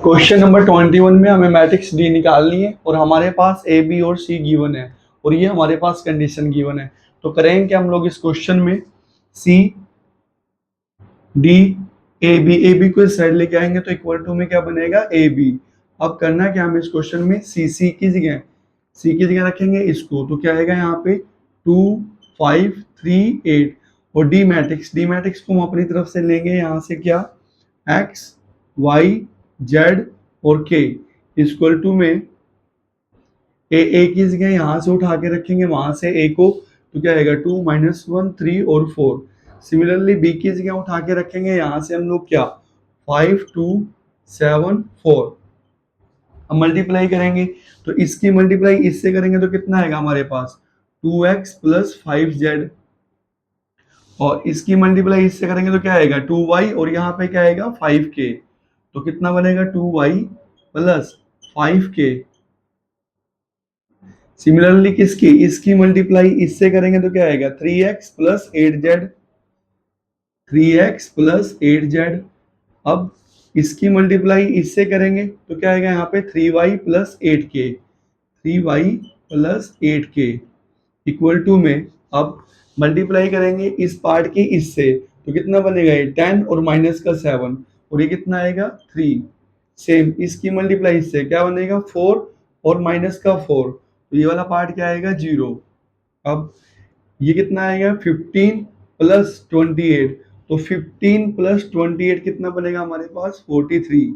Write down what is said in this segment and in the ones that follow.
Question number 21 में हमें matrix D निकालनी है और हमारे पास ए बी और सी गिवन है और ये हमारे पास कंडीशन गिवन है। तो करेंगे क्या हम लोग इस क्वेश्चन में सी डी ए बी को इस साइड लेके आएंगे तो इक्वल टू में क्या बनेगा ए बी। अब करना क्या हमें इस क्वेश्चन में सी की जगह रखेंगे इसको, तो क्या आएगा यहाँ पे 2 5 3 8 और डी मैट्रिक्स को हम अपनी तरफ से लेंगे यहाँ से क्या एक्स वाई जेड और के इक्वल टू में ए की जगह यहाँ से उठा के रखेंगे वहां से ए को, तो क्या आएगा 2 -1 3 और 4। सिमिलरली बी की जगह उठा के रखेंगे यहाँ से हम लोग क्या 5 2 7 4। अब मल्टीप्लाई करेंगे तो इसकी मल्टीप्लाई इससे करेंगे तो कितना आएगा हमारे पास 2x प्लस 5z और इसकी मल्टीप्लाई इससे करेंगे तो क्या आएगा 2y और यहाँ पे क्या आएगा 5k। तो कितना बनेगा 2y प्लस 5k। सिमिलरली किसकी इसकी मल्टीप्लाई इससे करेंगे तो क्या आएगा 3x plus 8z 3x plus 8z। अब इसकी मल्टीप्लाई इससे करेंगे तो क्या आएगा यहाँ पे 3y plus 8k 3y plus 8k equal to में अब मल्टीप्लाई करेंगे इस पार्ट की इससे तो कितना बनेगा ये 10 और माइनस का 7 और ये कितना आएगा 3। सेम इसकी मल्टीप्लाई इससे क्या बनेगा 4 और माइनस का 4 तो ये वाला पार्ट क्या आएगा 0। अब ये कितना आएगा 15 प्लस 28 तो 15 प्लस 28 कितना बनेगा हमारे पास 43।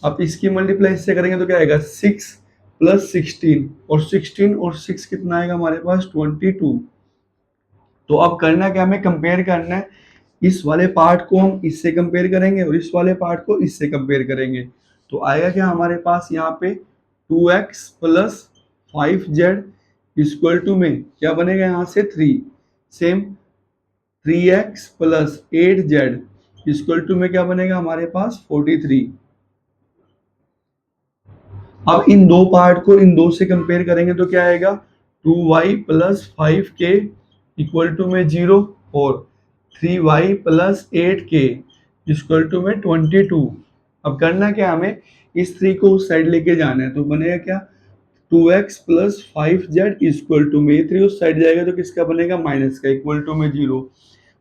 अब इसकी मल्टीप्लाई इससे करेंगे तो क्या आएगा 6 प्लस 16 और 6 कितना आएगा हमारे पास 22। तो अब करना क्या हमें कंपेयर करना है, इस वाले पार्ट को हम इससे कंपेयर करेंगे और इस वाले पार्ट को इससे कंपेयर करेंगे तो आएगा क्या हमारे पास यहाँ पे 2x plus 5z equal to में क्या बनेगा यहाँ से 3। Same 3x plus 8z equal to में क्या बनेगा हमारे पास 43। अब इन दो पार्ट को इन दो से कंपेयर करेंगे तो क्या आएगा 2y plus 5k equal to में 0 और 3y plus 8k equal to में 22। अब करना क्या हमें इस 3 को उस साइड लेके जाना है तो बनेगा क्या 2x plus 5z equal to में 3 उस साइड जाएगा तो किसका बनेगा माइनस का इक्वल टू में 0।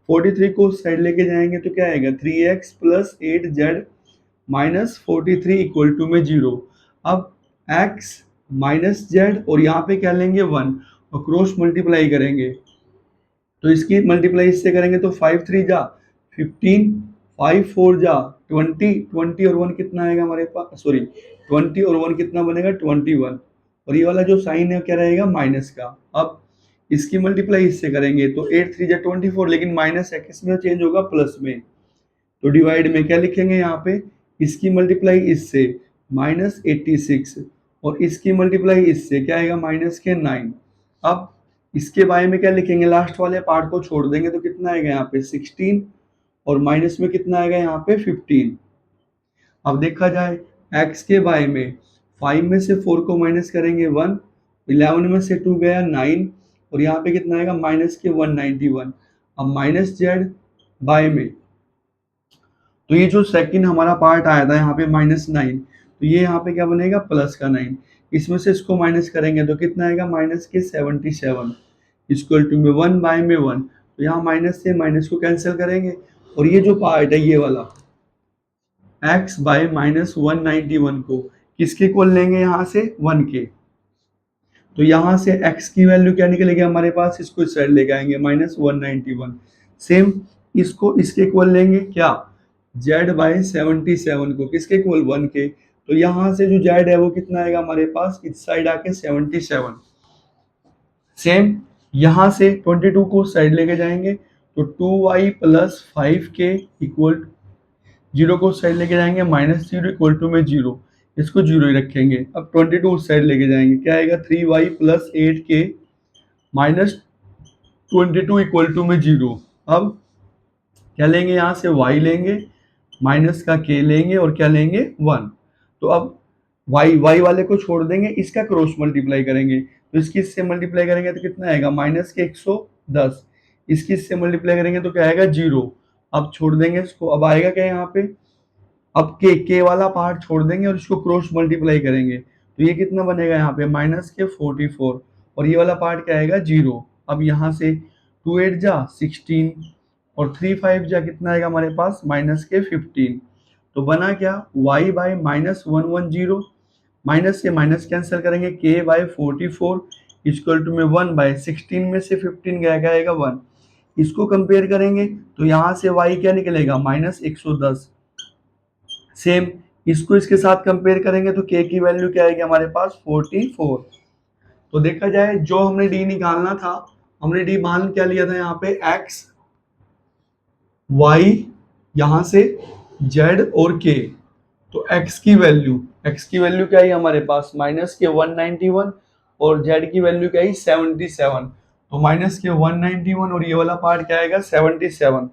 43 को उस साइड लेके जाएंगे तो क्या आएगा 3x plus 8z minus 43 equal to में 0। अब x माइनस जेड और यहाँ पे क्या लेंगे 1 और क्रॉस मल्टीप्लाई करेंगे तो इसकी मल्टीप्लाई इससे करेंगे तो 5 3 जा 15 5 4 जा 20 और 1 कितना आएगा हमारे पास 20 और 1 कितना बनेगा 21 और ये वाला जो साइन है क्या रहेगा माइनस का। अब इसकी मल्टीप्लाई इससे करेंगे तो 8 3 जा 24 लेकिन माइनस है किस में चेंज होगा प्लस में तो डिवाइड में क्या लिखेंगे यहाँ पे इसकी मल्टीप्लाई इससे माइनस 86 और इसकी मल्टीप्लाई इससे क्या आएगा माइनस के 9। अब इसके बारे में क्या लिखेंगे लास्ट वाले पार्ट को छोड़ देंगे तो कितना आएगा यहाँ पे 16 और माइनस में कितना आएगा यहाँ पे 15। अब देखा जाए x के बारे में 5 में से 4 को माइनस करेंगे 1 11 में से 2 गया 9 और यहाँ पे कितना आएगा माइनस के 191। अब माइनस जेड बाय में तो ये जो सेकंड हमारा पार्ट आया था यहाँ पे -9 तो ये यहाँ पे क्या बनेगा प्लस का 9 इसमें से इसको माइनस करेंगे तो कितना आएगा माइनस के 77 इक्वल टू में 1 बाय में 1 तो यहाँ माइनस से माइनस को कैंसिल करेंगे और ये जो पार्ट है ये वाला x बाय -191 को किसके इक्वल लेंगे यहाँ से 1 के तो यहाँ से x की वैल्यू क्या निकलेगी हमारे पास इसको इस साइड लेके आएंगे -191। सेम इसको इसके इक्वल लेंगे क्या z बाय 77 को किसके इक्वल 1 के तो यहाँ से जो z है वो कितना आएगा हमारे पास इस साइड आके 77। सेम यहाँ से 22 को साइड लेके जाएंगे तो 2y प्लस 5k इक्वल 0 को साइड लेके जाएंगे -0 इक्वल टू में 0 इसको 0 ही रखेंगे। अब 22 उस साइड लेके जाएंगे क्या आएगा 3y plus 8k minus 22 equal to में 0। अब क्या लेंगे यहाँ से y लेंगे माइनस का k लेंगे और क्या लेंगे 1 तो अब y वाले को छोड़ देंगे इसका क्रॉस मल्टीप्लाई करेंगे तो इसकी इससे मल्टीप्लाई करेंगे तो कितना आएगा माइनस के 110 इसकी इससे मल्टीप्लाई करेंगे तो क्या आएगा 0। अब छोड़ देंगे इसको अब आएगा क्या यहाँ पे अब के वाला पार्ट छोड़ देंगे और इसको क्रॉस मल्टीप्लाई करेंगे तो ये कितना बनेगा यहाँ पे माइनस के 44 और ये वाला पार्ट क्या आएगा 0। अब यहाँ से 2 8 जा 16 और 3 5 जा कितना आएगा हमारे पास माइनस के 15। तो बना क्या y बाय माइनस 110 माइनस से माइनस कैंसिल करेंगे k बाय 44 इक्वल टू में 1 बाय 16 में से 15 गया क्या आएगा 1। इसको कंपेयर करेंगे तो यहाँ से y क्या निकलेगा माइनस 110। सेम इसको इसके साथ कंपेयर करेंगे तो k की वैल्यू क्या आएगी हमारे पास 44। तो देखा जाए जो हमने d निकालना था हमने d मान क्या लिया था यहाँ पे x y यहाँ से z और k। तो x की वैल्यू क्या है हमारे पास माइनस के 191 और z की वैल्यू क्या है 77। तो माइनस के 191 और ये वाला पार्ट क्या आएगा 77।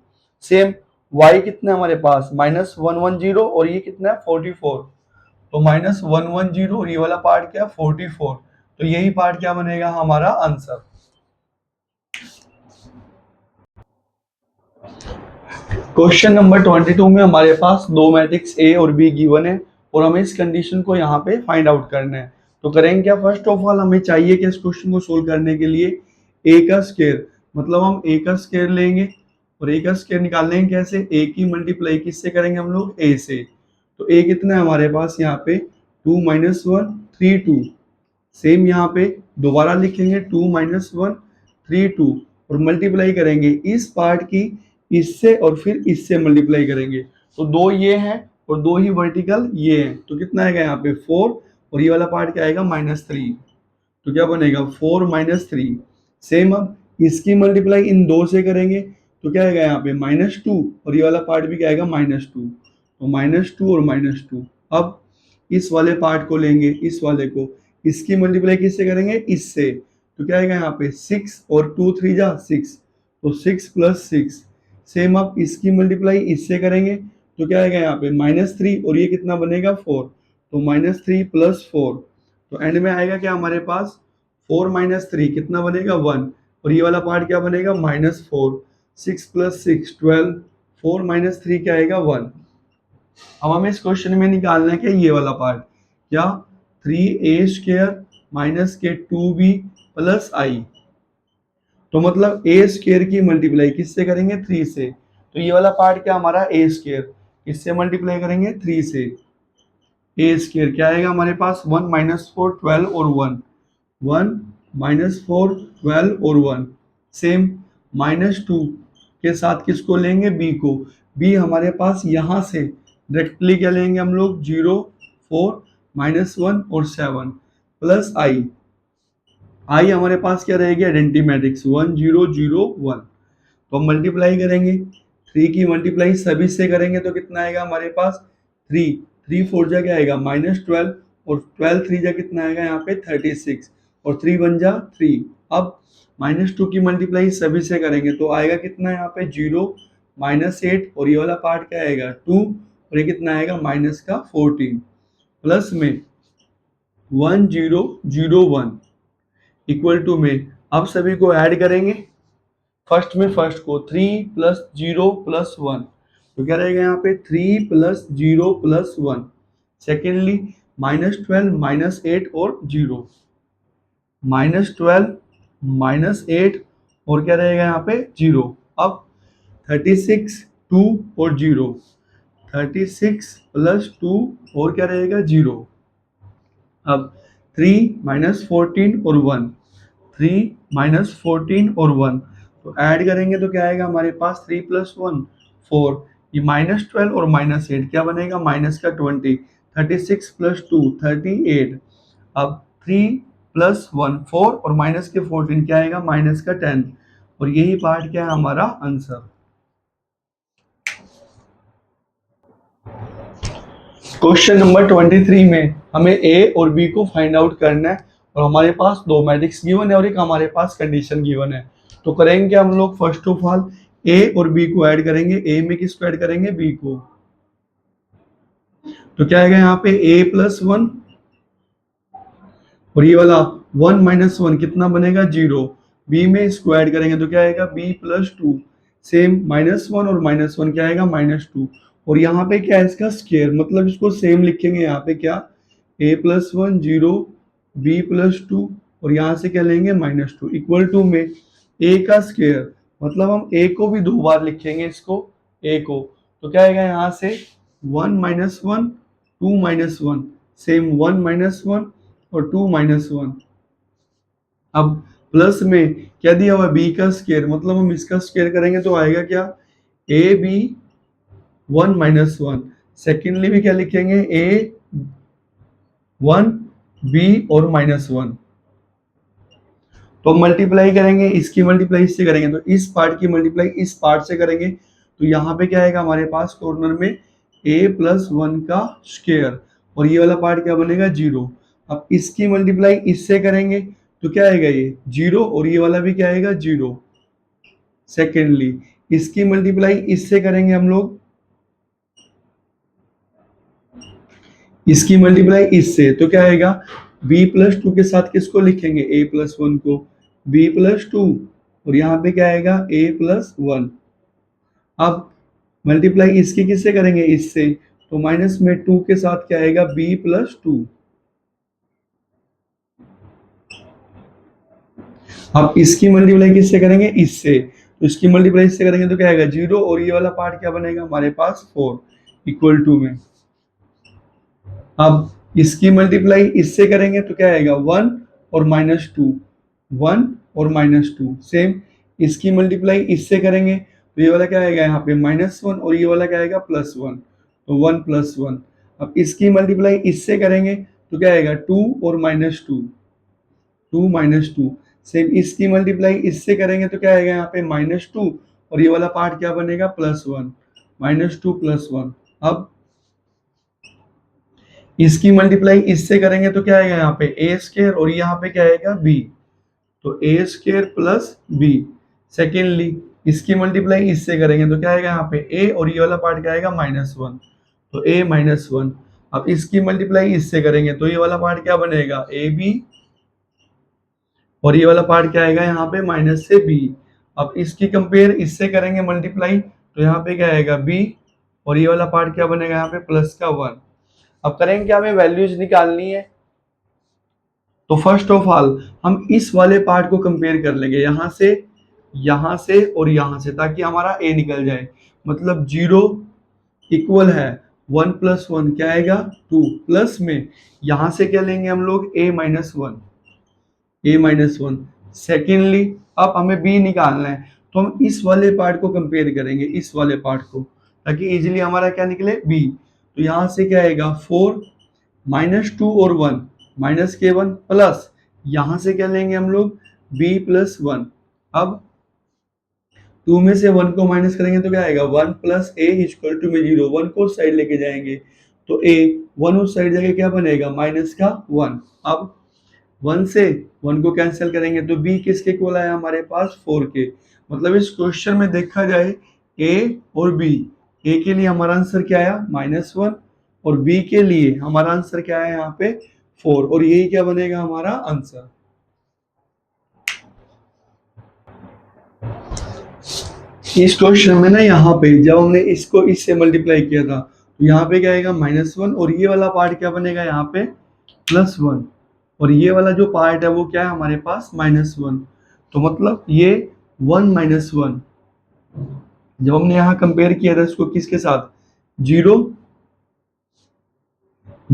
सेम y कितना है हमारे पास माइनस 110 और ये कितना है 44। तो माइनस 110 और ये वाला पार्ट क्या है 44। तो यही पार्ट क्या बनेगा हमारा आंसर। क्वेश्चन नंबर 22 में हमारे पास दो मैट्रिक्स ए और बी गिवन है और हमें इस कंडीशन को यहाँ पे फाइंड आउट करना है। तो करेंगे क्या फर्स्ट ऑफ ऑल हमें चाहिए कि इस क्वेश्चन को सोल्व करने के लिए ए का स्क्वायर मतलब हम ए का स्क्वायर लेंगे और ए का स्क्वायर निकाल लेंगे कैसे ए की मल्टीप्लाई किससे करेंगे हम लोग ए से। तो ए कितना है हमारे पास यहाँ पे 2 - 1 3 2। सेम यहाँ पे दोबारा लिखेंगे 2 - 1 3 2 और मल्टीप्लाई करेंगे इस पार्ट की इससे और फिर इससे मल्टीप्लाई करेंगे। तो दो ये हैं और दो ही वर्टिकल ये हैं तो कितना आएगा यहाँ पे 4 और ये वाला पार्ट क्या आएगा -3। तो क्या बनेगा 4 - 3। सेम अब इसकी मल्टीप्लाई इन दो से करेंगे तो क्या आएगा यहाँ पे -2 और ये वाला पार्ट भी क्या आएगा -2। तो -2 और -2। अब इस वाले पार्ट को लेंगे इस वाले को इसकी मल्टीप्लाई किससे करेंगे इससे। तो क्या आएगा यहाँ पे 6 और 2 3 जा 6 तो 6 + 6। सेम अब इसकी मल्टीप्लाई इससे करेंगे तो क्या आएगा यहाँ पे -3 और ये कितना बनेगा 4। तो -3 + 4 तो एंड में आएगा क्या हमारे पास 4 - 3 कितना बनेगा 1 और ये वाला पार्ट क्या बनेगा -4। 6 + 6 12 4 - 3 क्या आएगा 1। अब हमें इस क्वेश्चन में निकालना है क्या ये वाला पार्ट क्या 3a² - के 2b + i। तो मतलब ए स्क्वायर की मल्टीप्लाई किससे करेंगे 3 से। तो ये वाला पार्ट क्या हमारा ए स्क्वायर किससे मल्टीप्लाई करेंगे 3 से। ए स्क्वायर क्या आएगा हमारे पास 1 - 4 12 और 1 1 - 4 12 और 1। सेम -2 के साथ किसको लेंगे बी को। बी हमारे पास यहाँ से डायरेक्टली क्या लेंगे हम लोग 0 4 -1 और 7 प्लस आई। आई हमारे पास क्या रहेगी आइडेंटिटी मैट्रिक्स 1 0 0 1। तो हम मल्टीप्लाई करेंगे 3 की मल्टीप्लाई सभी से करेंगे तो कितना आएगा हमारे पास 3 3 4 जा क्या आएगा -12 और 12 3 जा कितना आएगा यहाँ पे 36 और 3 1 जा 3। अब -2 की मल्टीप्लाई सभी से करेंगे तो आएगा कितना यहाँ पे 0 -8 और ये वाला पार्ट क्या आएगा 2 और ये कितना आएगा -14 प्लस में 1 0 0 1 इक्वल टू में अब सभी को ऐड करेंगे फर्स्ट में फर्स्ट को 3 + 0 + 1 तो क्या रहेगा यहाँ पे 3 + 0 + 1। सेकेंडली -12 -8 और 0 -12 -8 और क्या रहेगा यहाँ पे 0। अब 36 2 और 0 36 + 2 और क्या रहेगा 0। अब 3 - 14 और 1 3 - 14 और 1 तो ऐड करेंगे तो क्या आएगा हमारे पास 3 + 1 4 ये -12 और -8 क्या बनेगा -20 36 + 2 38। अब 3 + 1 4 और -14 क्या आएगा -10 और यही पार्ट क्या है हमारा आंसर। क्वेश्चन नंबर 23 में हमें ए और बी को फाइंड आउट करना है और हमारे पास दो मैट्रिक्स गिवन है और एक हमारे पास कंडीशन गिवन है। तो करेंगे हम लोग फर्स्ट ऑफ ऑल ए और बी को ऐड करेंगे। ए में किसको ऐड करेंगे बी को। तो क्या आएगा यहाँ पे a + 1 और ये वाला 1 - 1 कितना बनेगा 0। b में इसको ऐड करेंगे तो क्या आएगा b + 2 सेम -1 और -1 क्या आएगा -2 और यहाँ पे क्या है इसका स्क्वायर, मतलब इसको सेम लिखेंगे यहाँ पे क्या, a+1 0 b+2 और यहाँ से क्या लेंगे -2 इक्वल टू में a का स्क्वायर, मतलब हम a को भी 2 बार लिखेंगे इसको a को, तो क्या आएगा यहाँ से 1 - 1 2 - 1 सेम 1 - 1 और 2 - 1। अब प्लस में क्या दिया हुआ है b का स्क्वायर, मतलब हम इसका स्क्वायर करेंगे तो आएगा क्या ab 1 - 1। सेकेंडली भी क्या लिखेंगे a 1 b और -1। तो मल्टीप्लाई करेंगे, इसकी मल्टीप्लाई इससे करेंगे तो इस पार्ट की मल्टीप्लाई इस पार्ट से करेंगे, तो यहाँ पे क्या आएगा हमारे पास कॉर्नर में a+1 का स्क्वायर और ये वाला पार्ट क्या बनेगा 0। अब इसकी मल्टीप्लाई इससे करेंगे तो क्या आएगा ये 0 और ये वाला भी क्या आएगा 0। सेकेंडली इसकी मल्टीप्लाई इससे करेंगे हम लोग, इसकी मल्टीप्लाई इससे तो क्या आएगा b+2 के साथ किसको लिखेंगे a+1 को b+2 और यहाँ पे क्या आएगा a+1। अब मल्टीप्लाई इसकी किससे करेंगे इससे, तो माइनस में 2 के साथ क्या आएगा b+2। अब इसकी मल्टीप्लाई किससे करेंगे इससे, तो इसकी मल्टीप्लाई इससे करेंगे तो क्या आएगा 0 और ये वाला पार्ट क्या बनेगा हमारे पास 4 इक्वल टू में। अब इसकी मल्टीप्लाई इससे करेंगे तो क्या आएगा 1 और -2 1 और -2 सेम। इसकी मल्टीप्लाई इससे करेंगे तो ये वाला क्या आएगा यहाँ पे -1 और ये वाला क्या आएगा +1 तो 1 + 1। अब इसकी मल्टीप्लाई इससे करेंगे तो क्या आएगा 2 और -2 2 -2 सेम। इसकी मल्टीप्लाई इससे करेंगे तो क्या आएगा यहाँ पे -2 और ये वाला पार्ट क्या बनेगा +1 -2 + 1। अब इसकी मल्टीप्लाई इससे करेंगे तो क्या आएगा यहाँ पे a² और यहाँ पे क्या आएगा b, तो a² प्लस b। सेकेंडली इसकी मल्टीप्लाई इससे करेंगे तो क्या आएगा यहाँ पे a और ये वाला पार्ट क्या आएगा -1 तो a -1। अब इसकी मल्टीप्लाई इससे करेंगे तो ये वाला पार्ट क्या बनेगा ab और ये वाला पार्ट क्या आएगा यहाँ पे माइनस से b। अब इसकी कंपेयर इससे करेंगे मल्टीप्लाई तो यहाँ पे क्या आएगा b और ये वाला पार्ट क्या बनेगा यहाँ पे +1। अब करेंगे क्या, हमें वैल्यूज निकालनी है, तो फर्स्ट ऑफ ऑल हम इस वाले पार्ट को कंपेयर कर लेंगे यहाँ से और यहाँ से, ताकि हमारा a निकल जाए। मतलब 0 इक्वल है 1 + 1 क्या आएगा 2 प्लस में यहाँ से क्या लेंगे हम लोग a-1। सेकेंडली अब हमें b निकालना है तो हम इस वाले पार्ट को कंपेयर करेंगे इस वाले पार्ट को, ताकि इजीली हमारा क्या निकले b। तो यहाँ से क्या आएगा 4 -2 और 1 -k1 प्लस यहाँ से क्या लेंगे हम लोग b+1। अब 2 में से 1 को माइनस करेंगे तो क्या आएगा 1 + a = में 0। 1 को उस साइड लेके जाएंगे तो a 1 उस साइड जाके क्या बनेगा -1। अब 1 से 1 को कैंसिल करेंगे तो b किसके इक्वल आया हमारे पास 4 के। मतलब इस क्वेश्चन में देखा जाए a और b, a के लिए हमारा आंसर क्या आया -1 और b के लिए हमारा आंसर क्या है यहाँ पे 4 और यही क्या बनेगा हमारा आंसर। इस क्वेश्चन में ना यहाँ पे जब हमने इसको इससे मल्टीप्लाई किया था तो यहाँ पे क्या आएगा -1 और ये वाला पार्ट क्या बनेगा यहाँ पे +1 और ये वाला जो पार्ट है वो क्या है हमारे पास -1। तो मतलब ये 1 - 1 जब हमने यहाँ कंपेयर किया था इसको किसके साथ 0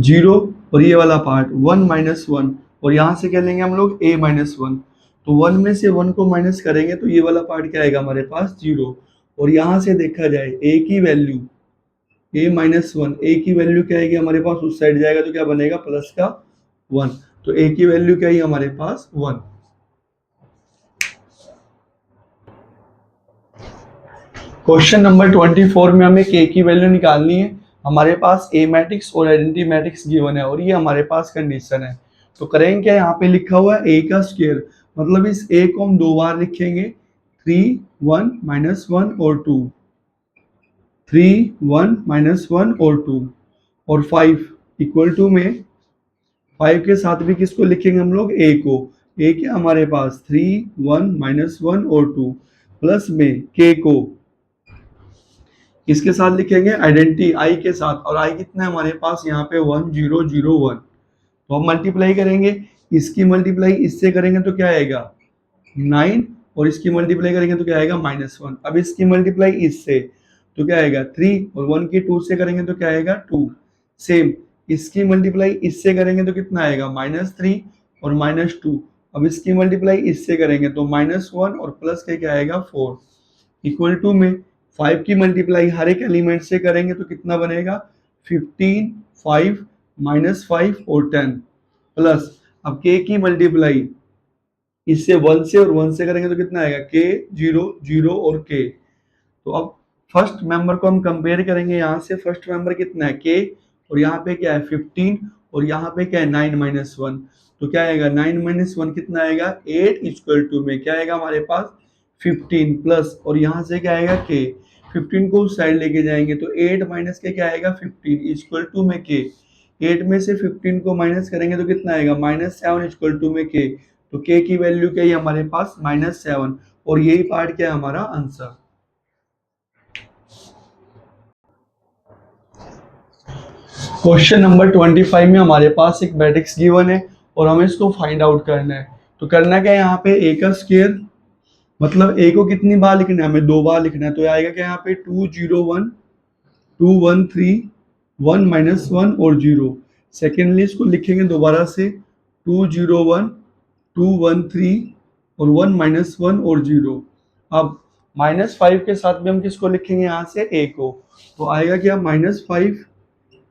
0 और ये वाला पार्ट 1 - 1 और यहाँ से क्या लेंगे हम लोग a-1। तो 1 में से 1 को माइनस करेंगे तो ये वाला पार्ट क्या आएगा हमारे पास 0 और यहाँ से देखा जाए a की वैल्यू a-1 a की वैल्यू क्या आएगी हमारे पास उस साइड जाएगा तो क्या बनेगा +1। तो a की वैल्यू क्या है हमारे पास 1। क्वेश्चन नंबर 24 में हमें k की वैल्यू निकालनी है। हमारे पास a मैट्रिक्स और आइडेंटिटी मैट्रिक्स गिवन है और ये हमारे पास कंडीशन है। तो करेंगे क्या, यहाँ पे लिखा हुआ है a का स्क्वायर, मतलब इस a को हम 2 बार लिखेंगे 3 1 -1 और 2 3 1 -1 और 2 और 5 इक्वल टू में 5 के साथ भी किसको लिखेंगे हम लोग a को। a क्या हमारे पास 3 1 -1 और 2 प्लस में k को। इसके साथ लिखेंगे आइडेंटिटी आई के साथ, और आई कितना है हमारे पास यहाँ पे 1001। तो हम मल्टीप्लाई करेंगे, इसकी मल्टीप्लाई इससे करेंगे तो क्या आएगा 9, और इसकी मल्टीप्लाई करेंगे तो क्या आएगा -1। अब इसकी मल्टीप्लाई इससे तो क्या आएगा 3, और 1 की 2 से करेंगे तो क्या आएगा 2। सेम इसकी मल्टीप्लाई इससे करेंगे तो कितना आएगा -3 और -2। अब इसकी मल्टीप्लाई इससे करेंगे तो -1 और प्लस के क्या आएगा 4, इक्वल टू में 5 की मल्टीप्लाई हर एक एलिमेंट से करेंगे तो कितना बनेगा 15, 5 -5 और 10 प्लस, अब के की मल्टीप्लाई इससे 1 से और 1 से करेंगे तो कितना आएगा के 0 0 और के। तो अब फर्स्ट मेंबर को हम कंपेयर करेंगे, यहाँ से फर्स्ट मेंबर कितना है के, और यहाँ पे क्या है 15, और यहाँ पे क्या है 9 -1। तो क्या आएगा 9 -1 कितना आएगा 8, इक्वल टू में क्या आएगा हमारे पास 15 प्लस, और यहाँ से क्या आएगा के, 15 को उस साइड लेके जाएंगे तो 8 माइनस के क्या आएगा 15, इक्वल टू में के। 8 में से 15 को माइनस करेंगे तो कितना आएगा -7, इक्वल टू में के। तो के की वैल्यू क्या है हमारे पास -7, और यही पार्ट क्या है हमारा आंसर। क्वेश्चन नंबर 25 में हमारे पास एक मैट्रिक्स गिवन है और हमें इसको फाइंड आउट करना है। तो करना क्या है यहाँ पे ए का स्क्वायर, मतलब ए को कितनी बार लिखना है हमें 2 बार लिखना है। तो आएगा क्या यहाँ पे 201 213 1 -1 और 0। सेकेंडली इसको लिखेंगे दोबारा से 201 213 और 1 -1 और 0। अब -5 के साथ में हम किसको लिखेंगे यहाँ से ए को, तो आएगा क्या -5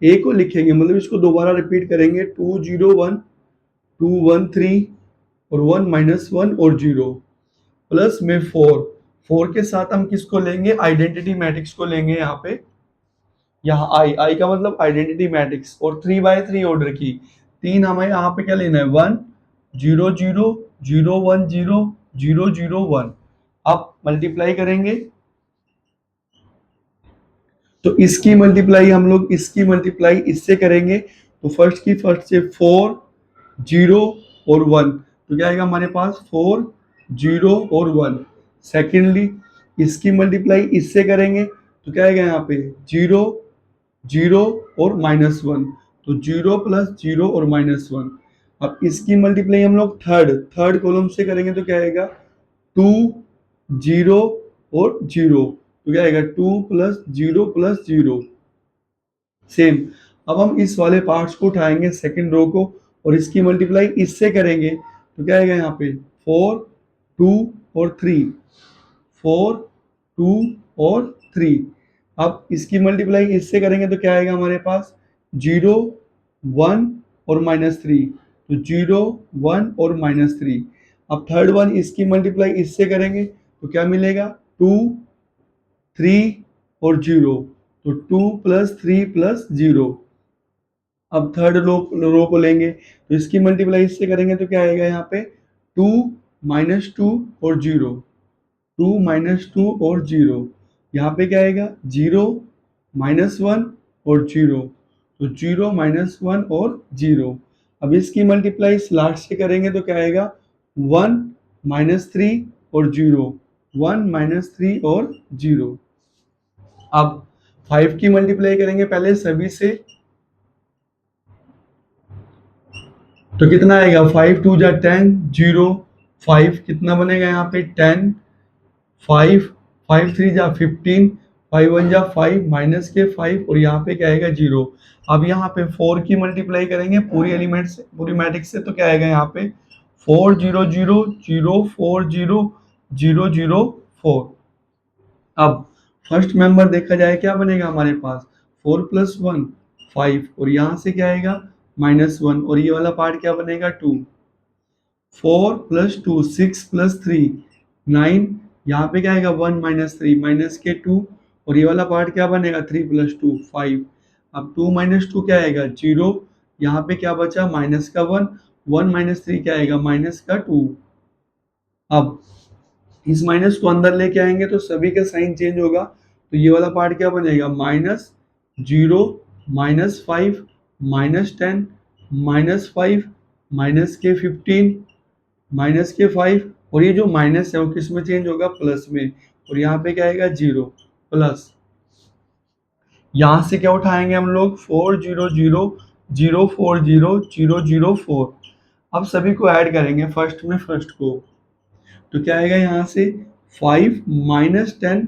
ए को लिखेंगे, मतलब इसको दोबारा रिपीट करेंगे 201 213 और 1 -1 और 0 प्लस में 4 के साथ हम किसको लेंगे आइडेंटिटी मैट्रिक्स को लेंगे यहाँ पे, यहाँ आई का मतलब आइडेंटिटी मैट्रिक्स, और 3/3 ऑर्डर की। 3 हमें यहाँ पे क्या लेना है 1 0 0 0 1 0 0 0 1। अब मल्टीप्लाई करेंगे तो इसकी मल्टीप्लाई हम लोग इसकी मल्टीप्लाई इससे करेंगे तो फर्स्ट की फर्स्ट से 4 0 और 1, तो क्या आएगा हमारे पास 4 0 और 1। सेकेंडली इसकी मल्टीप्लाई इससे करेंगे तो क्या आएगा यहाँ पे 0 0 और -1, तो 0 + 0 और -1। अब इसकी मल्टीप्लाई हम लोग थर्ड कॉलम से करेंगे तो क्या आएगा 2 0 और 0, तो क्या आएगा 2 + 0 + 0। सेम अब हम इस वाले पार्ट्स को उठाएंगे सेकंड रो को, और इसकी मल्टीप्लाई इससे करेंगे तो क्या आएगा यहाँ पे 4 2 और 3 4 2 और 3। अब इसकी मल्टीप्लाई इससे करेंगे तो क्या आएगा हमारे पास 0 1 और -3, तो 0 1 और -3। अब थर्ड वन इसकी मल्टीप्लाई इससे करेंगे तो क्या मिलेगा 2 3 और 0, तो 2 + 3 + 0। अब थर्ड रो को लेंगे तो इसकी मल्टीप्लाई इससे करेंगे तो क्या आएगा यहाँ पे 2 -2 और 0, 2 -2 और 0। यहाँ पे क्या आएगा 0 -1 और 0, तो 0 -1 और 0। अब इसकी मल्टीप्लाई इस लास्ट से करेंगे तो क्या आएगा 1 -3 और 0, 1 -3 और 0। अब 5 की मल्टीप्लाई करेंगे पहले सभी से, तो कितना आएगा 5 2 जा 10 0 5 कितना बनेगा यहाँ पे 10 5 5 3 जा 15 5 1 जा 5 माइनस के 5 और यहाँ पे क्या आएगा 0। अब यहाँ पे 4 की मल्टीप्लाई करेंगे पूरी एलिमेंट से पूरी मैट्रिक्स से, तो क्या आएगा यहाँ पे 4 0 0 0 4 0 0 0 4। अब फर्स्ट मेंबर देखा जाए क्या बनेगा हमारे पास 4 + 1 5, और यहाँ से क्या आएगा -1, और ये वाला पार्ट क्या बनेगा 2। 4 + 2 6 + 3 9, यहाँ पे क्या आएगा 1 -3 माइनस के 2, और ये वाला पार्ट क्या बनेगा 3 + 2 5। अब 2 - 2 क्या आएगा 0, यहाँ पे क्या बचा माइनस का 1 1 - 3 क्या आएगा -2। अब इस माइनस को अंदर लेके आएंगे तो सभी का साइन चेंज होगा, तो ये वाला पार्ट क्या बनेगा -0 -5 -10 -5 -के 15 -के 5, और ये जो माइनस है वो किस में चेंज होगा प्लस में, और यहाँ पे क्या आएगा 0 प्लस। यहाँ से क्या उठाएंगे हम लोग 400 040 004। अब सभी को ऐड करेंगे फर्स्ट में फर्स्ट को, तो क्या आएगा यहाँ से 5 माइनस 10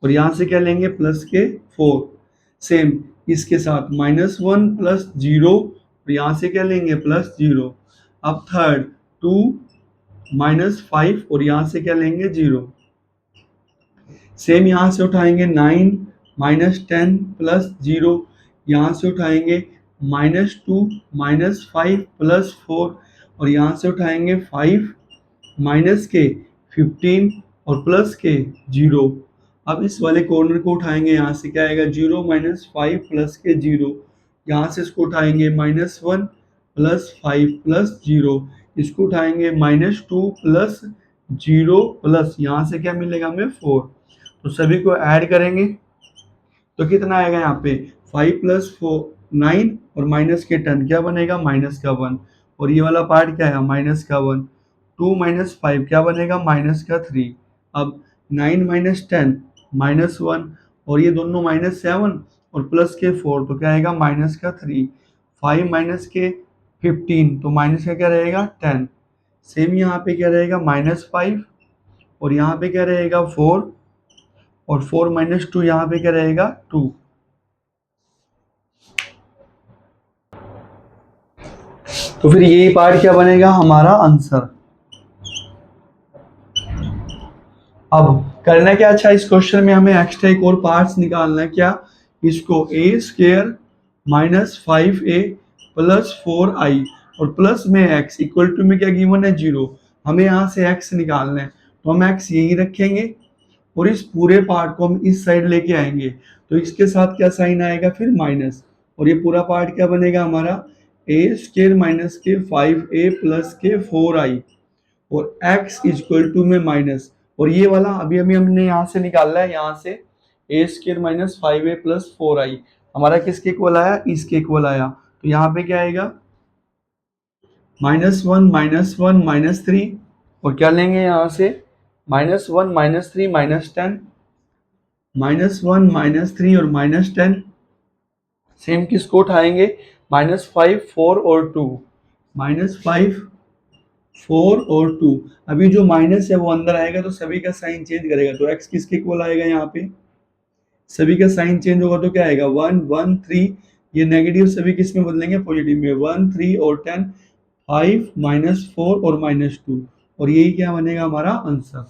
और यहाँ से क्या लेंगे प्लस के 4। सेम इसके साथ -1 प्लस 0 और यहाँ से क्या लेंगे प्लस 0। अब थर्ड 2 माइनस 5 और यहाँ से क्या लेंगे 0। सेम यहाँ से उठाएंगे 9 माइनस 10 प्लस 0, यहाँ से उठाएंगे -2 माइनस 5 प्लस 4 और यहाँ से उठाएंगे 5 माइनस के 15 और प्लस के 0। अब इस वाले कॉर्नर को उठाएंगे, यहाँ से क्या आएगा 0 माइनस 5 प्लस के 0, यहाँ से इसको उठाएंगे -1 प्लस 5 प्लस 0, इसको उठाएंगे -2 प्लस 0 प्लस यहाँ से क्या मिलेगा हमें 4। तो सभी को ऐड करेंगे तो कितना आएगा यहाँ पे 5 प्लस 4 9 और माइनस के 10 क्या बनेगा माइनस का 1 और ये वाला पार्ट क्या है माइनस का 1। 2 माइनस 5 क्या बनेगा माइनस का 3। अब 9 माइनस 10 -1 और ये दोनों -7 और प्लस के 4 तो क्या आएगा माइनस का 3। 5 माइनस के 15 तो माइनस का क्या रहेगा 10। सेम यहाँ पे क्या रहेगा -5 और यहाँ पे क्या रहेगा 4 और 4 माइनस 2 यहाँ पे क्या रहेगा 2। तो फिर ये पार्ट क्या बनेगा हमारा आंसर। अब करना क्या अच्छा इस क्वेश्चन में हमें एक्स्ट्रा एक और पार्ट्स निकालना है क्या, इसको a square minus 5a plus 4i और प्लस में x इक्वल टू में क्या गिवन है 0। हमें यहाँ से x निकालना है तो हम x यही रखेंगे और इस पूरे पार्ट को हम इस साइड लेके आएंगे तो इसके साथ क्या साइन आएगा फिर माइनस और ये पूरा पार्ट क्या बनेगा हमारा a स्क्वायर माइनस के 5a प्लस के 4i और x इक्वल टू में माइनस और ये वाला अभी अभी हमने यहाँ से निकाला है, यहाँ से a square minus 5a plus 4i हमारा किसके इक्वल आया इसके इक्वल आया। तो यहाँ पे क्या आएगा -1 -3 और क्या लेंगे यहाँ से -1 -3 -10 -1 -3 और -10। सेम किसको उठाएंगे -5 4 और 2 -5 4 और 2। अभी जो माइनस है वो अंदर आएगा तो सभी का साइन चेंज करेगा तो x किसके इक्वल आएगा यहाँ पे सभी का साइन चेंज होगा तो क्या आएगा 1 1 3। ये नेगेटिव सभी किस में बदलेंगे पॉजिटिव में 1 3 और 10 5 -4 और -2 और यही क्या बनेगा हमारा आंसर।